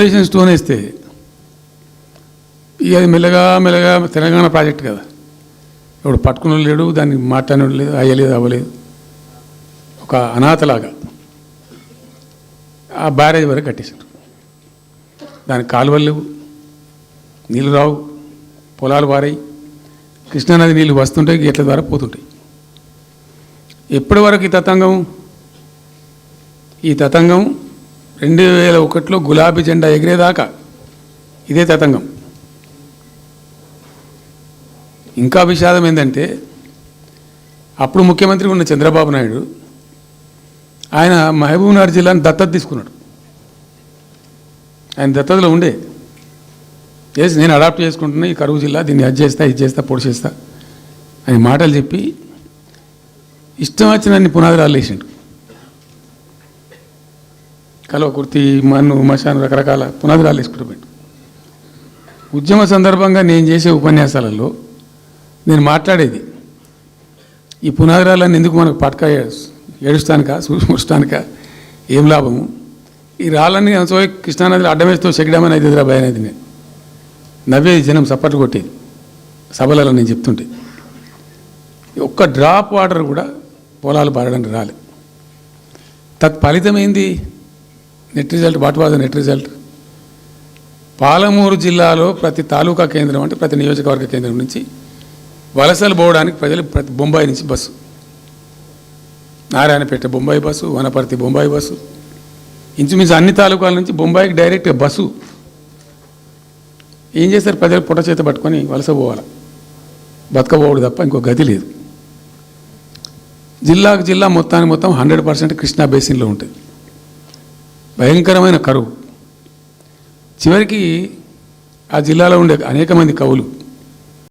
Foundation stone వేస్తే ఇక అది మెల్లగా మెల్లగా తెలంగాణ ప్రాజెక్ట్ కదా, ఇప్పుడు పట్టుకున్న లేడు, దాన్ని మాట్లాడడం లేదు, అయ్యలేదు, అవ్వలేదు. ఒక అనాథలాగా ఆ బ్యారేజ్ వరకు కట్టేశారు. దానికి కాలువలు లేవు, నీళ్ళు రావు, పొలాలు పారాయి, కృష్ణానది నీళ్ళు వస్తుంటాయి, గేట్ల ద్వారా పోతుంటాయి. ఎప్పటి వరకు ఈ తతంగం 2001లో గులాబీ జెండా ఎగిరేదాకా ఇదే తతంగం. ఇంకా విషాదం ఏంటంటే అప్పుడు ముఖ్యమంత్రి ఉన్న చంద్రబాబు నాయుడు ఆయన మహబూబ్నగర్ జిల్లాను దత్తత తీసుకున్నాడు. ఆయన దత్తతలో ఉండే చేసి నేను అడాప్ట్ చేసుకుంటున్నా ఈ కరువు జిల్లా, దీన్ని అది చేస్తా, ఇది చేస్తా, పొడి చేస్తా అని మాటలు చెప్పి ఇష్టం వచ్చినన్ని పునాదురాలు వేసిండు. కలవకుర్తి, మన్ను, మశాను రకరకాల పునాదురాలు వేసుకుంటూ ఉద్యమ సందర్భంగా నేను చేసే ఉపన్యాసాలలో నేను మాట్లాడేది ఈ పునాదురాలన్నీ ఎందుకు మనకు పట్క ఏడుస్తానికా, చూస్తానికా, ఏం లాభము, ఈ రాళ్ళని కృష్ణానదిలో అడ్డమేస్తూ చెక్కడమని అయితే భయ అనేది నేను నవ్వేది, జనం సప్పట్లు కొట్టేది సభలలో నేను చెప్తుంటే. ఒక్క డ్రాప్ వాటర్ కూడా పొలాలు పారడానికి రాలే. తత్ఫలితమైంది net result. What was the net result? Palamuru జిల్లాలో ప్రతి తాలూకా కేంద్రం అంటే ప్రతి నియోజకవర్గ కేంద్రం నుంచి వలసలు పోవడానికి ప్రజలు ప్రతి బొంబాయి నుంచి bus, Narayanpet Bombay bus, Wanaparthy Bombay bus, ఇంచుమించు అన్ని తాలూకాల నుంచి బొంబాయికి డైరెక్ట్గా బస్సు. ఏం చేస్తారు? ప్రజలు పుట్ట చేత పట్టుకొని వలస పోవాలి, బతకపోవడు తప్ప ఇంకో గతి లేదు. జిల్లాకు జిల్లా మొత్తానికి మొత్తం 100% కృష్ణా బేసిన్లో ఉంటుంది. భయంకరమైన కరువు. చివరికి ఆ జిల్లాలో ఉండే అనేక మంది కవులు